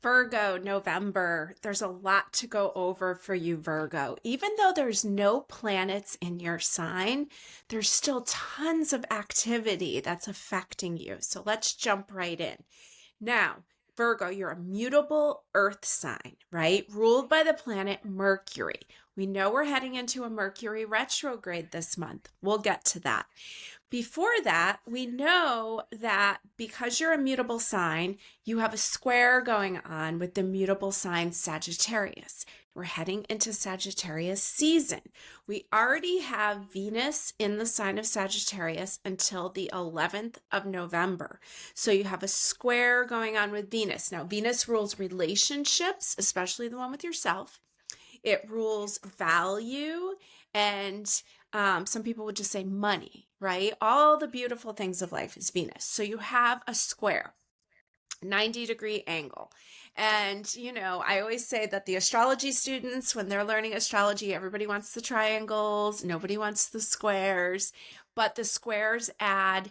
Virgo November. There's a lot to go over for you, Virgo. Even though there's no planets in your sign, there's still tons of activity that's affecting you. So let's jump right in. Now, Virgo, you're a mutable earth sign, right? Ruled by the planet Mercury. We know we're heading into a Mercury retrograde this month. We'll get to that. Before that, we know that because you're a mutable sign, you have a square going on with the mutable sign Sagittarius. We're heading into Sagittarius season. We already have Venus in the sign of Sagittarius until the 11th of November. So you have a square going on with Venus. Now, Venus rules relationships, especially the one with yourself. It rules value and some people would just say money, right? All the beautiful things of life is Venus. So you have a square, 90-degree angle. And, I always say that the astrology students, when they're learning astrology, everybody wants the triangles. Nobody wants the squares. But the squares add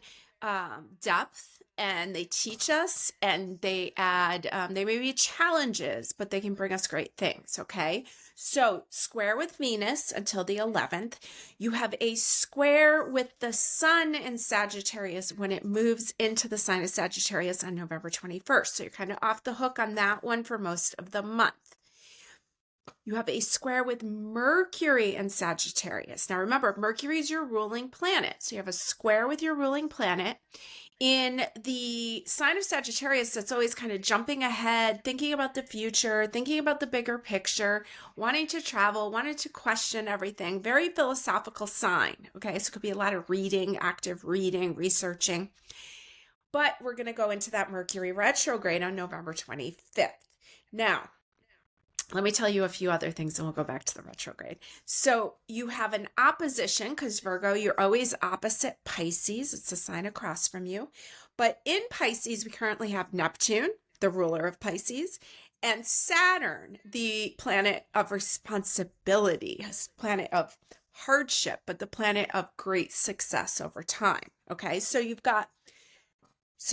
depth, and they teach us, and they add, they may be challenges, but they can bring us great things, okay? So square with Venus until the 11th. You have a square with the sun in Sagittarius when it moves into the sign of Sagittarius on November 21st. So you're kind of off the hook on that one for most of the month. You have a square with Mercury in Sagittarius. Now remember, Mercury is your ruling planet. So you have a square with your ruling planet. In the sign of Sagittarius, that's always kind of jumping ahead, thinking about the future, thinking about the bigger picture, wanting to travel, wanting to question everything. Very philosophical sign, okay? So it could be a lot of reading, active reading, researching. But we're going to go into that Mercury retrograde on November 25th. Now, let me tell you a few other things and we'll go back to the retrograde. So you have an opposition because Virgo, you're always opposite Pisces. It's a sign across from you. But in Pisces, we currently have Neptune, the ruler of Pisces, and Saturn, the planet of responsibility, planet of hardship, but the planet of great success over time. Okay, so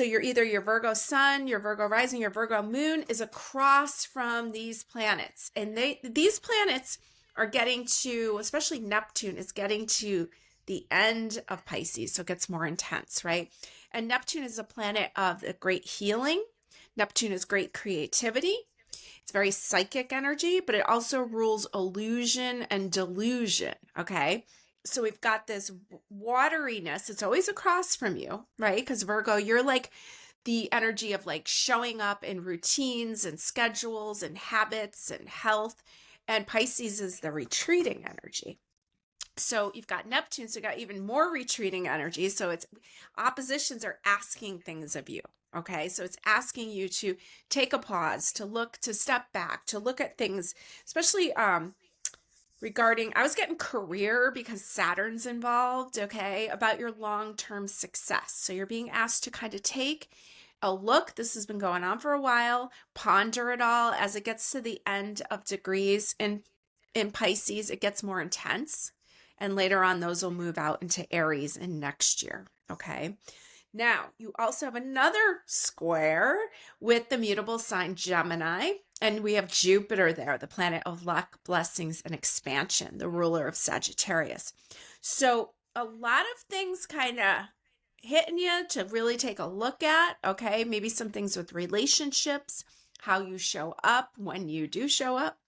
you're either your Virgo sun, your Virgo rising, your Virgo moon is across from these planets. And these planets are getting to, especially Neptune is getting to the end of Pisces. So it gets more intense, right? And Neptune is a planet of the great healing. Neptune is great creativity. It's very psychic energy, but it also rules illusion and delusion, okay? So we've got this wateriness. It's always across from you, right? Because Virgo, you're like the energy of like showing up in routines and schedules and habits and health. And Pisces is the retreating energy. So you've got Neptune, so you got even more retreating energy. So it's oppositions are asking things of you. Okay, so it's asking you to take a pause, to look, to step back, to look at things, especially regarding, I was getting career because Saturn's involved, okay, about your long-term success. So you're being asked to kind of take a look. This has been going on for a while. Ponder it all as it gets to the end of degrees in Pisces. It gets more intense. And later on, those will move out into Aries in next year, okay? Now, you also have another square with the mutable sign Gemini. And we have Jupiter there, the planet of luck, blessings, and expansion, the ruler of Sagittarius. So a lot of things kind of hitting you to really take a look at, okay? Maybe some things with relationships, how you show up when you do show up,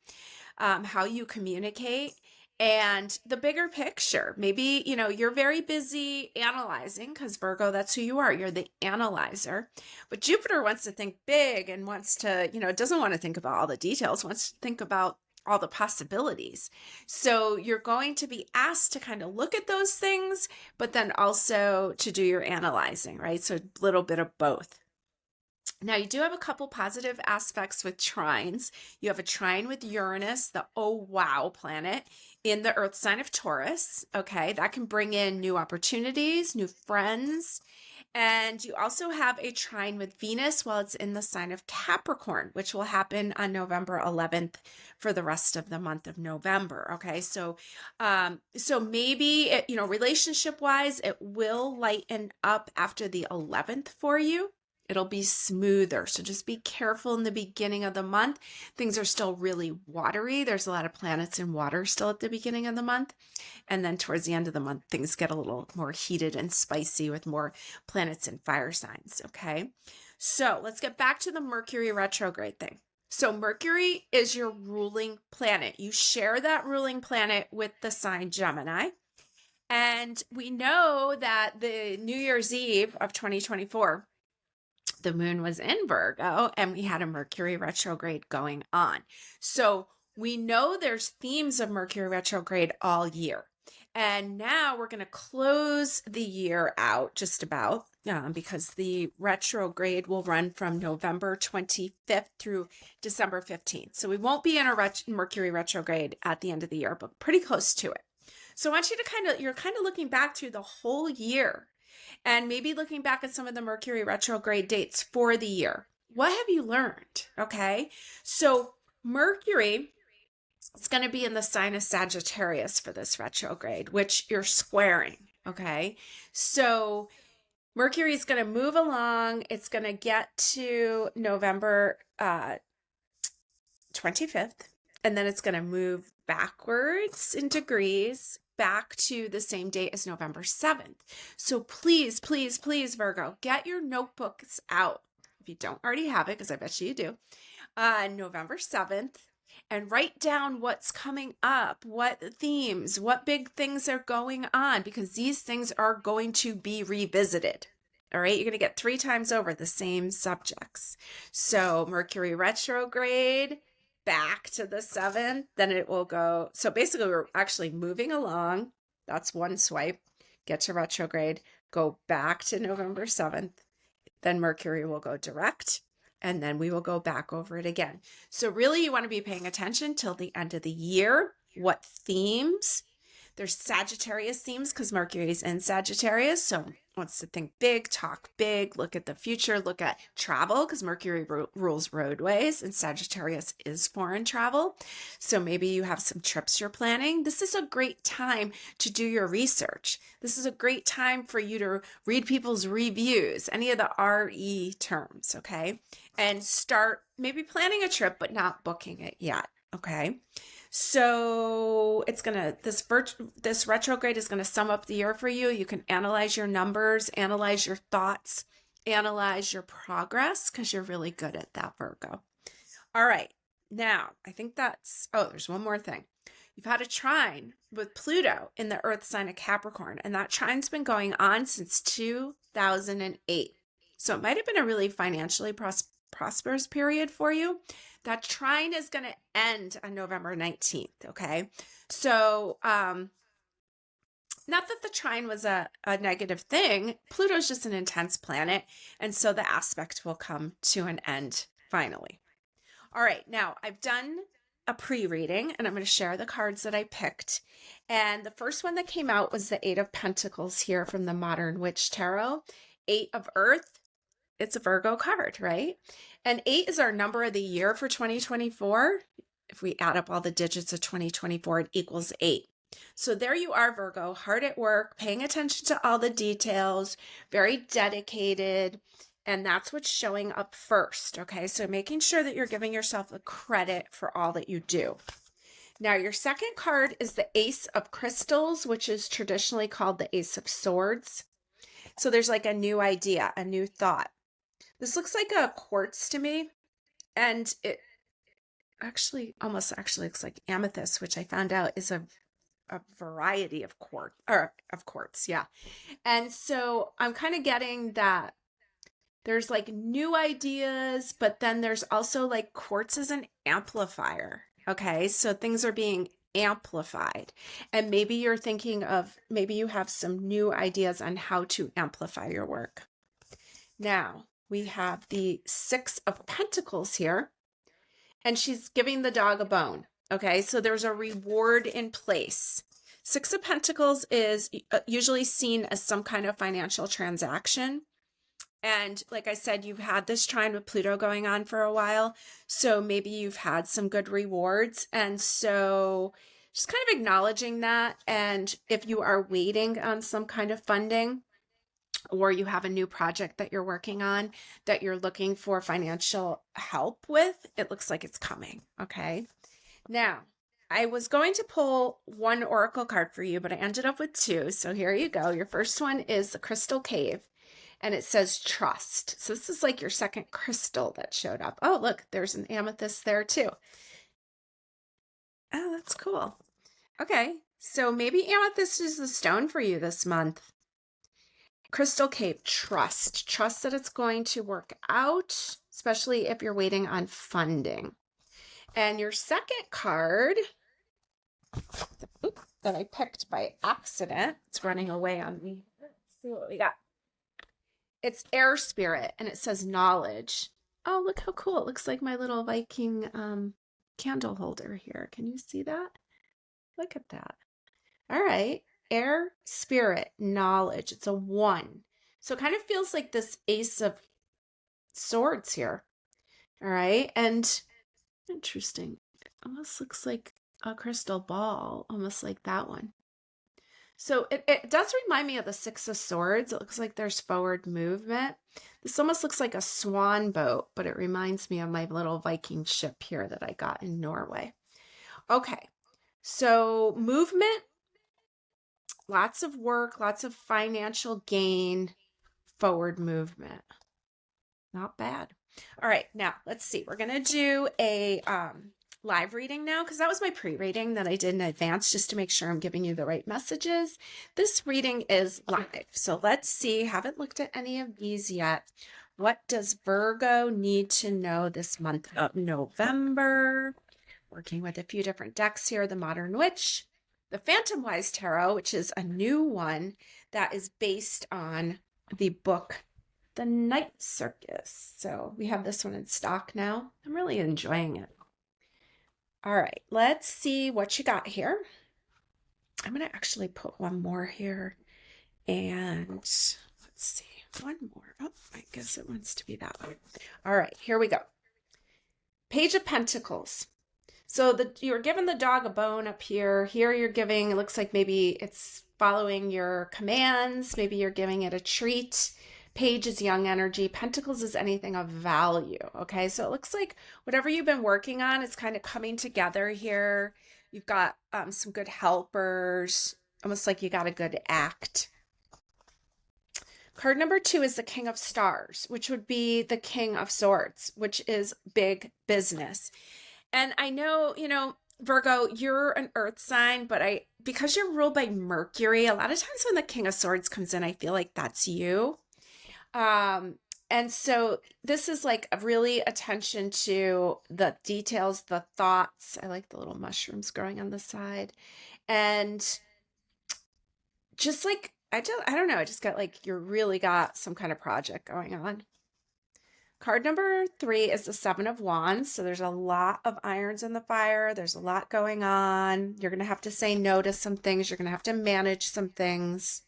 how you communicate, and the bigger picture. Maybe, you're very busy analyzing because Virgo, that's who you are. You're the analyzer. But Jupiter wants to think big and wants to, doesn't want to think about all the details, wants to think about all the possibilities. So you're going to be asked to kind of look at those things, but then also to do your analyzing, right? So a little bit of both. Now, you do have a couple positive aspects with trines. You have a trine with Uranus, the oh wow planet, in the earth sign of Taurus. Okay, that can bring in new opportunities, new friends. And you also have a trine with Venus while it's in the sign of Capricorn, which will happen on November 11th for the rest of the month of November. Okay, so maybe, relationship wise, it will lighten up after the 11th for you. It'll be smoother. So just be careful in the beginning of the month. Things are still really watery. There's a lot of planets in water still at the beginning of the month. And then towards the end of the month, things get a little more heated and spicy with more planets in fire signs. Okay. So let's get back to the Mercury retrograde thing. So Mercury is your ruling planet. You share that ruling planet with the sign Gemini. And we know that the New Year's Eve of 2024, the moon was in Virgo and we had a Mercury retrograde going on. So we know there's themes of Mercury retrograde all year. And now we're going to close the year out just about because the retrograde will run from November 25th through December 15th. So we won't be in a Mercury retrograde at the end of the year, but pretty close to it. So I want you to you're kind of looking back through the whole year and maybe looking back at some of the Mercury retrograde dates for the year. What have you learned? Okay. So Mercury is going to be in the sign of Sagittarius for this retrograde, which you're squaring. Okay. So Mercury is going to move along. It's going to get to November 25th, and then it's going to move backwards in degrees back to the same date as November 7th. So please, please, please, Virgo, get your notebooks out. If you don't already have it, because I bet you do, November 7th, and write down what's coming up, what themes, what big things are going on, because these things are going to be revisited. All right, you're going to get 3 times over the same subjects. So Mercury retrograde, back to the 7th, then it will go. So basically we're actually moving along. That's one swipe. Get to retrograde, go back to November 7th. Then Mercury will go direct, and then we will go back over it again. So really you want to be paying attention till the end of the year. What themes? There's Sagittarius themes because Mercury is in Sagittarius. So wants to think big, talk big, look at the future, look at travel because Mercury rules roadways and Sagittarius is foreign travel. So maybe you have some trips you're planning. This is a great time to do your research. This is a great time for you to read people's reviews, any of the RE terms, okay? And start maybe planning a trip, but not booking it yet, okay? So it's this retrograde is going to sum up the year for you. You can analyze your numbers, analyze your thoughts, analyze your progress, because you're really good at that, Virgo. All right. Now, I think there's one more thing. You've had a trine with Pluto in the Earth sign of Capricorn, and that trine's been going on since 2008. So it might have been a really financially prosperous period for you. That trine is going to end on November 19th, okay? So, not that the trine was a negative thing. Pluto's just an intense planet, and so the aspect will come to an end finally. All right, now I've done a pre-reading, and I'm going to share the cards that I picked. And the first one that came out was the 8 of Pentacles here from the Modern Witch Tarot. 8 of Earth. It's a Virgo card, right? And 8 is our number of the year for 2024. If we add up all the digits of 2024, it equals 8. So there you are, Virgo, hard at work, paying attention to all the details, very dedicated, and that's what's showing up first, okay? So making sure that you're giving yourself the credit for all that you do. Now, your second card is the Ace of Crystals, which is traditionally called the Ace of Swords. So there's like a new idea, a new thought. This looks like a quartz to me, and it almost looks like amethyst, which I found out is a variety of quartz, yeah. And so I'm kind of getting that there's like new ideas, but then there's also like quartz is an amplifier, okay? So things are being amplified, and maybe you're thinking maybe you have some new ideas on how to amplify your work. Now, we have the 6 of Pentacles here, and she's giving the dog a bone. Okay, so there's a reward in place. 6 of Pentacles is usually seen as some kind of financial transaction. And like I said, you've had this trine with Pluto going on for a while. So maybe you've had some good rewards. And so just kind of acknowledging that. And if you are waiting on some kind of funding, or you have a new project that you're working on that you're looking for financial help with, it looks like it's coming. Okay. Now, I was going to pull one oracle card for you, but I ended up with two. So here you go. Your first one is the Crystal Cave, and it says trust. So this is like your second crystal that showed up. Oh, look, there's an amethyst there too. Oh, that's cool. Okay. So maybe amethyst is the stone for you this month. Crystal Cave, trust. Trust that it's going to work out, especially if you're waiting on funding. And your second card that I picked by accident, it's running away on me. Let's see what we got. It's air spirit, and it says knowledge. Oh, look how cool. It looks like my little Viking candle holder here. Can you see that? Look at that. All right. Air, spirit, knowledge. It's a 1. So it kind of feels like this Ace of Swords here. All right. And interesting. It almost looks like a crystal ball, almost like that one. So it does remind me of the Six of Swords. It looks like there's forward movement. This almost looks like a swan boat, but it reminds me of my little Viking ship here that I got in Norway. Okay. So movement. Lots of work, lots of financial gain, forward movement. Not bad. All right, now let's see. We're going to do a live reading now because that was my pre-reading that I did in advance just to make sure I'm giving you the right messages. This reading is live. So let's see. Haven't looked at any of these yet. What does Virgo need to know this month of November? Working with a few different decks here. The Modern Witch, the Phantom Wise Tarot, which is a new one that is based on the book, The Night Circus. So we have this one in stock now. I'm really enjoying it. All right, let's see what you got here. I'm going to actually put one more here. And let's see, one more. Oh, I guess it wants to be that one. All right, here we go. Page of Pentacles. So you're giving the dog a bone up here. Here you're giving, it looks like maybe it's following your commands. Maybe you're giving it a treat. Page is young energy. Pentacles is anything of value. Okay, so it looks like whatever you've been working on is kind of coming together here. You've got some good helpers, almost like you got a good act. Card number 2 is the King of Stars, which would be the King of Swords, which is big business. And I know, Virgo, you're an earth sign, but because you're ruled by Mercury, a lot of times when the King of Swords comes in, I feel like that's you. And so this is like a really attention to the details, the thoughts. I like the little mushrooms growing on the side. And just like, I don't know, I just got like, you really got some kind of project going on. Card number 3 is the 7 of Wands. So there's a lot of irons in the fire. There's a lot going on. You're going to have to say no to some things. You're going to have to manage some things.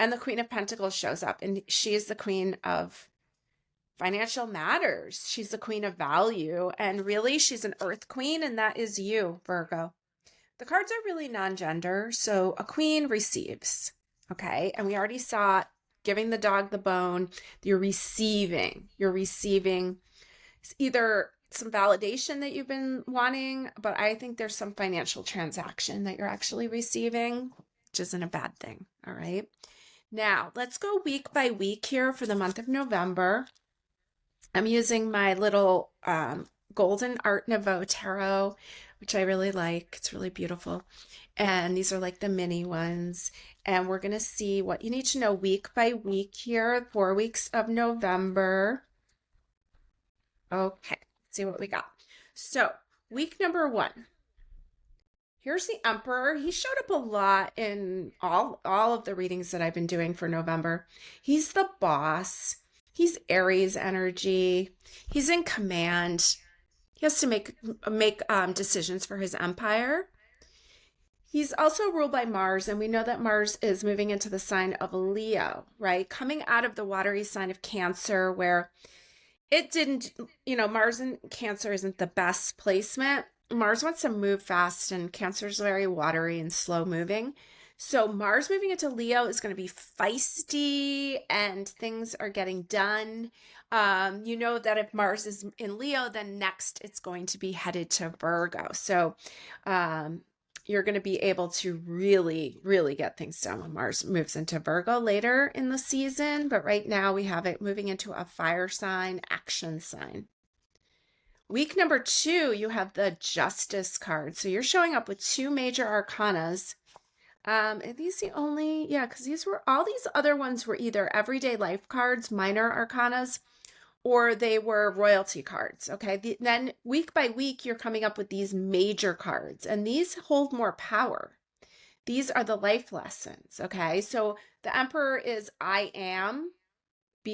And the Queen of Pentacles shows up, and she is the queen of financial matters. She's the queen of value, and really she's an earth queen, and that is you, Virgo. The cards are really non-gender, so a queen receives, okay? And we already saw giving the dog the bone. You're receiving either some validation that you've been wanting, but I think there's some financial transaction that you're actually receiving, which isn't a bad thing, all right? Now, let's go week by week here for the month of November. I'm using my little Golden Art Nouveau Tarot, which I really like. It's really beautiful. And these are like the mini ones. And we're going to see what you need to know week by week here, 4 weeks of November. Okay, let's see what we got. So, week number 1. Here's the Emperor. He showed up a lot in all of the readings that I've been doing for November. He's the boss. He's Aries energy. He's in command. He has to make decisions for his empire. He's also ruled by Mars, and we know that Mars is moving into the sign of Leo, right? Coming out of the watery sign of Cancer, where it didn't, Mars in Cancer isn't the best placement. Mars wants to move fast, and Cancer is very watery and slow moving. So Mars moving into Leo is going to be feisty and things are getting done. You know that if Mars is in Leo, then next it's going to be headed to Virgo. So you're going to be able to really, really get things done when Mars moves into Virgo later in the season. But right now we have it moving into a fire sign, action sign. Week number 2, you have the Justice card. So you're showing up with 2 major arcanas. Are these the only, yeah, because all these other ones were either everyday life cards, minor arcanas, or they were royalty cards. Okay. Then week by week, you're coming up with these major cards, and these hold more power. These are the life lessons. Okay. So the Emperor is I am,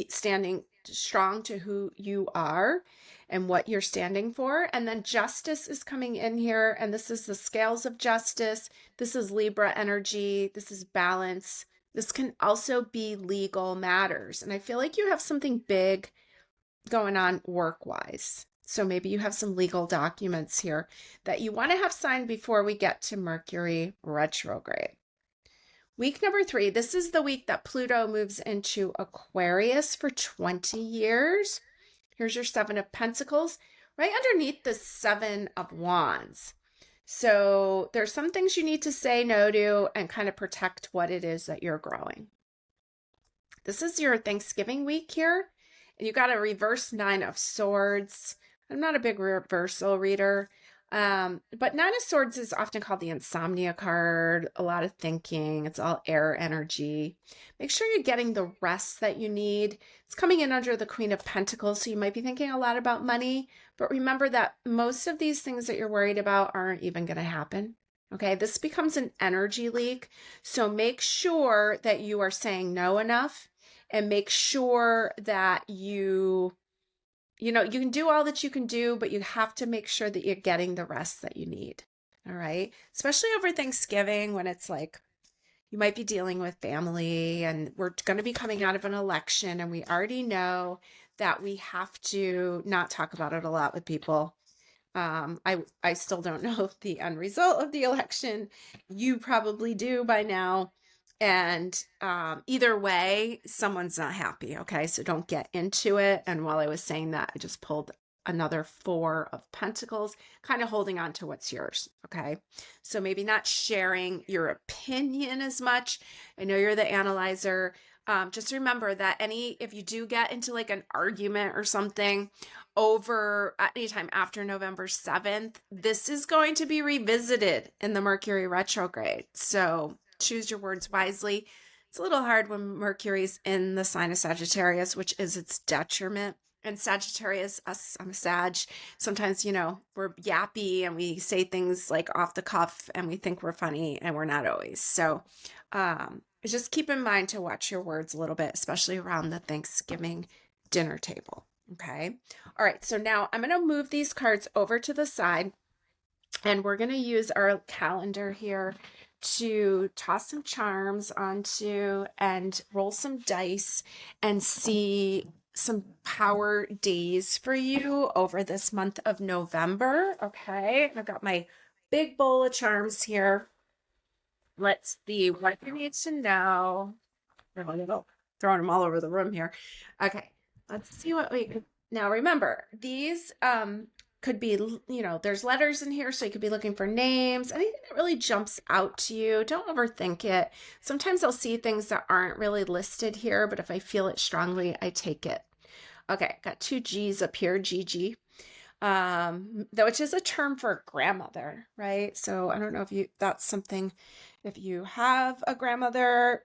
standing strong to who you are and what you're standing for. And then Justice is coming in here, and this is the scales of justice. This is Libra energy. This is balance. This can also be legal matters. And I feel like you have something big going on work-wise. So maybe you have some legal documents here that you want to have signed before we get to Mercury retrograde. Week number 3, this is the week that Pluto moves into Aquarius for 20 years. Here's your 7 of Pentacles, right underneath the 7 of Wands. So there's some things you need to say no to and kind of protect what it is that you're growing. This is your Thanksgiving week here, and you got a reverse 9 of Swords. I'm not a big reversal reader. But 9 of Swords is often called the insomnia card, a lot of thinking. It's all air energy. Make sure you're getting the rest that you need. It's coming in under the Queen of Pentacles, so you might be thinking a lot about money, but remember that most of these things that you're worried about aren't even going to happen. Okay, this becomes an energy leak, so make sure that you are saying no enough, and make sure that you can do all that you can do, but you have to make sure that you're getting the rest that you need. All right. Especially over Thanksgiving, when it's like, you might be dealing with family, and we're going to be coming out of an election, and we already know that we have to not talk about it a lot with people. I still don't know the end result of the election. You probably do by now. And either way, someone's not happy. Okay, so don't get into it. And while I was saying that, I just pulled another 4 of Pentacles, kind of holding on to what's yours. Okay, so maybe not sharing your opinion as much. I know you're the analyzer. Just remember that if you do get into like an argument or something over anytime after November 7th, this is going to be revisited in the Mercury retrograde. So choose your words wisely. It's a little hard when Mercury's in the sign of Sagittarius, which is its detriment. And Sagittarius, I'm a Sag. Sometimes, we're yappy and we say things like off the cuff and we think we're funny, and we're not always. So just keep in mind to watch your words a little bit, especially around the Thanksgiving dinner table. Okay. All right. So now I'm going to move these cards over to the side, and we're going to use our calendar here to toss some charms onto and roll some dice and see some power days for you over this month of November. Okay, I've got my big bowl of charms here. Let's see what you need to know. Throwing them all over the room here. Okay, let's see what we could. Now remember, these could be, there's letters in here, so you could be looking for names, anything that really jumps out to you. Don't overthink it. Sometimes I'll see things that aren't really listed here, but if I feel it strongly, I take it. Okay, got 2 G's up here, Gigi, which is a term for grandmother, right? So I don't know if you have a grandmother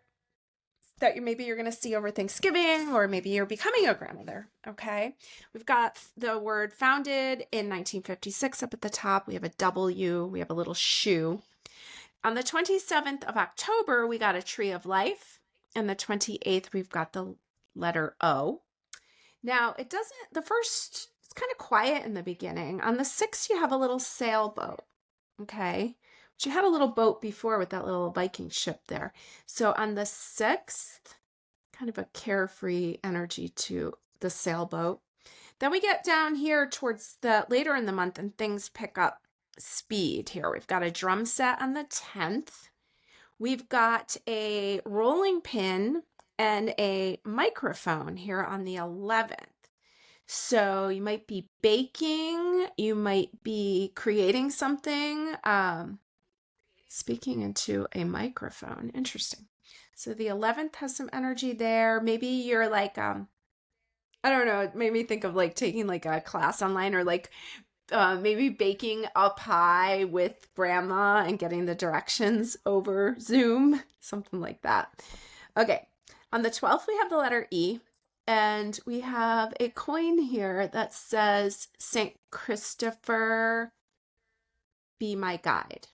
that you're going to see over Thanksgiving, or maybe you're becoming a grandmother. Okay. We've got the word founded in 1956 up at the top. We have a W. We have a little shoe. On the 27th of October, we got a tree of life. And the 28th, we've got the letter O. Now it's kind of quiet in the beginning. On the 6th, you have a little sailboat. Okay. She had a little boat before with that little Viking ship there. So on the 6th, kind of a carefree energy to the sailboat. Then we get down here towards later in the month, and things pick up speed here. We've got a drum set on the 10th. We've got a rolling pin and a microphone here on the 11th. So you might be baking, you might be creating something, speaking into a microphone. Interesting. So the 11th has some energy there. Maybe you're like, I don't know, it made me think of like taking like a class online, or like maybe baking a pie with grandma and getting the directions over Zoom, something like that. Okay, on the 12th, we have the letter E, and we have a coin here that says, Saint Christopher, be my guide.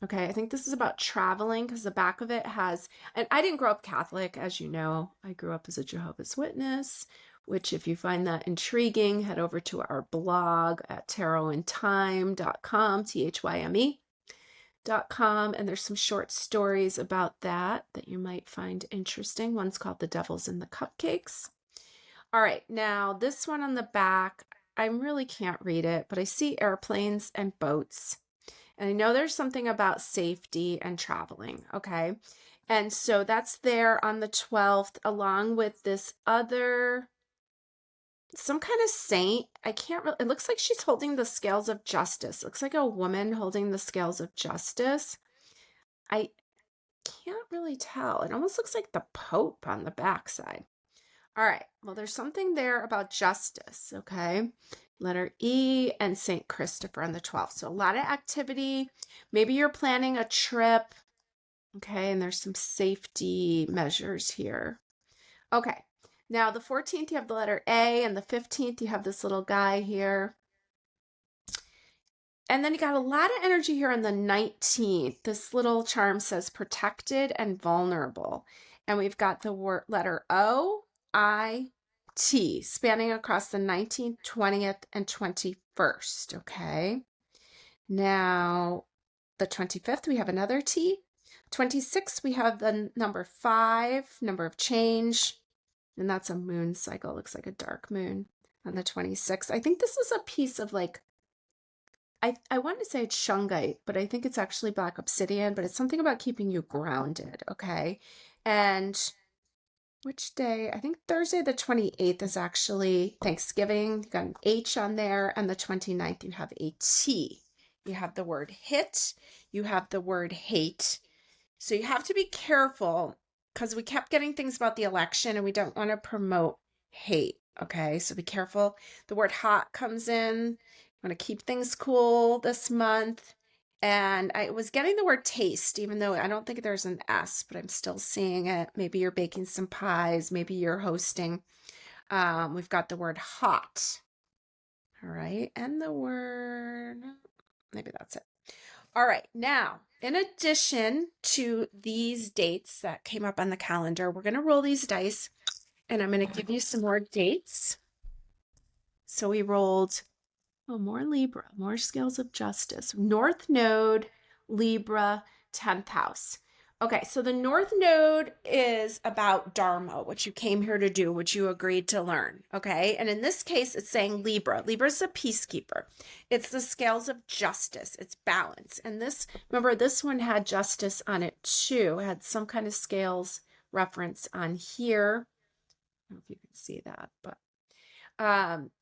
Okay, I think this is about traveling, because the back of it has, and I didn't grow up Catholic, as you know. I grew up as a Jehovah's Witness, which if you find that intriguing, head over to our blog at tarotandtime.com, THYME.com, and there's some short stories about that you might find interesting. One's called The Devils in the Cupcakes. All right, now this one on the back, I really can't read it, but I see airplanes and boats. And I know there's something about safety and traveling, okay? And so that's there on the 12th, along with this other, some kind of saint. I can't really, it looks like she's holding the scales of justice. It looks like a woman holding the scales of justice. I can't really tell. It almost looks like the Pope on the backside. All right, well, there's something there about justice, okay? Letter E and St. Christopher on the 12th. So a lot of activity. Maybe you're planning a trip, okay? And there's some safety measures here. Okay, now the 14th, you have the letter A, and the 15th, you have this little guy here. And then you got a lot of energy here on the 19th. This little charm says protected and vulnerable. And we've got the letter O, I, T, spanning across the 19th, 20th, and 21st, okay? Now, the 25th, we have another T. 26th, we have the number 5, number of change, and that's a moon cycle. It looks like a dark moon on the 26th. I think this is a piece of like, I want to say it's shungite, but I think it's actually black obsidian, but it's something about keeping you grounded, okay? And which day? I think Thursday the 28th is actually Thanksgiving. You got an H on there, and the 29th you have a T. You have the word hit, you have the word hate. So you have to be careful, because we kept getting things about the election and we don't want to promote hate, okay? So be careful. The word hot comes in. I want to keep things cool this month. And I was getting the word taste, even though I don't think there's an S, but I'm still seeing it. Maybe you're baking some pies. Maybe you're hosting. We've got the word hot. All right. And the word, maybe that's it. All right. Now, in addition to these dates that came up on the calendar, we're going to roll these dice, and I'm going to give you some more dates. So we rolled, oh, more Libra, more scales of justice. North Node, Libra, 10th house. Okay, so the North Node is about Dharma, what you came here to do, what you agreed to learn, okay? And in this case, it's saying Libra. Libra is a peacekeeper. It's the scales of justice. It's balance. And this, remember, this one had justice on it too. It had some kind of scales reference on here. I don't know if you can see that, but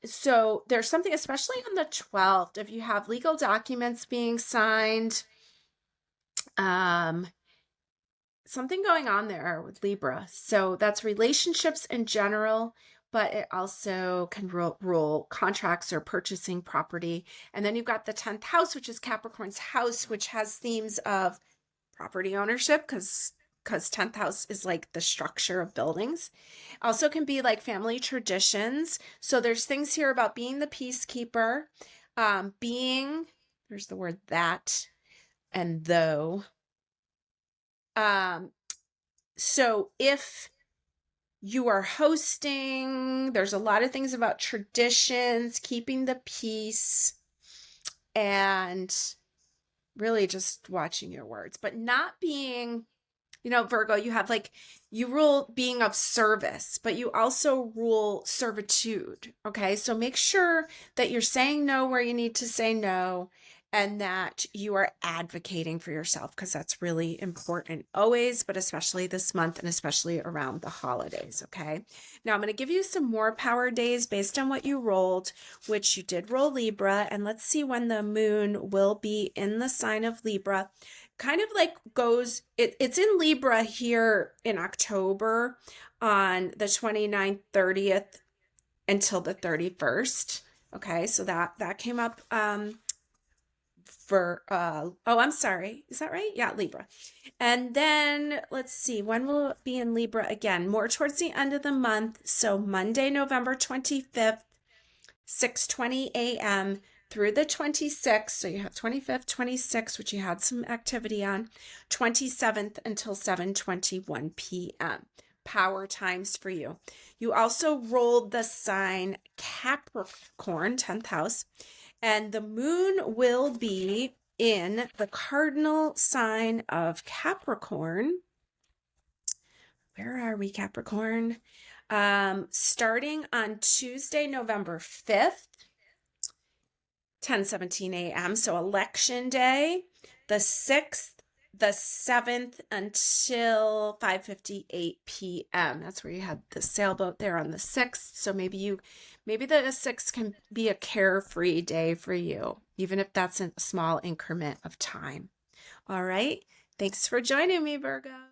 so there's something, especially on the 12th, if you have legal documents being signed, something going on there with Libra. So that's relationships in general, but it also can rule contracts or purchasing property. And then you've got the 10th house, which is Capricorn's house, which has themes of property ownership, because 10th house is like the structure of buildings. Also can be like family traditions. So there's things here about being the peacekeeper, being, there's the word that and though. So if you are hosting, there's a lot of things about traditions, keeping the peace, and really just watching your words, but not being, you know, Virgo, you have like, you rule being of service, but you also rule servitude. Okay. So make sure that you're saying no where you need to say no, and that you are advocating for yourself, because that's really important always, but especially this month and especially around the holidays. Okay. Now I'm going to give you some more power days based on what you rolled, which you did roll Libra. And let's see when the moon will be in the sign of Libra. Kind of like goes, it's in Libra here in October on the 29th, 30th until the 31st. Okay. So that came up, for I'm sorry, is that right? Yeah, Libra. And then let's see, when will it be in Libra again? More towards the end of the month. So Monday, November 25th, 6:20 a.m. through the 26th. So you have 25th, 26th, which you had some activity on, 27th until 7:21 p.m. Power times for you. You also rolled the sign Capricorn, 10th house. And the moon will be in the cardinal sign of Capricorn. Where are we, Capricorn? Starting on Tuesday, November 5th, 10:17 a.m. So election day, the 6th, the 7th until 5:58 p.m. That's where you had the sailboat there on the 6th. So maybe the 6th can be a carefree day for you, even if that's a small increment of time. All right. Thanks for joining me, Virgo.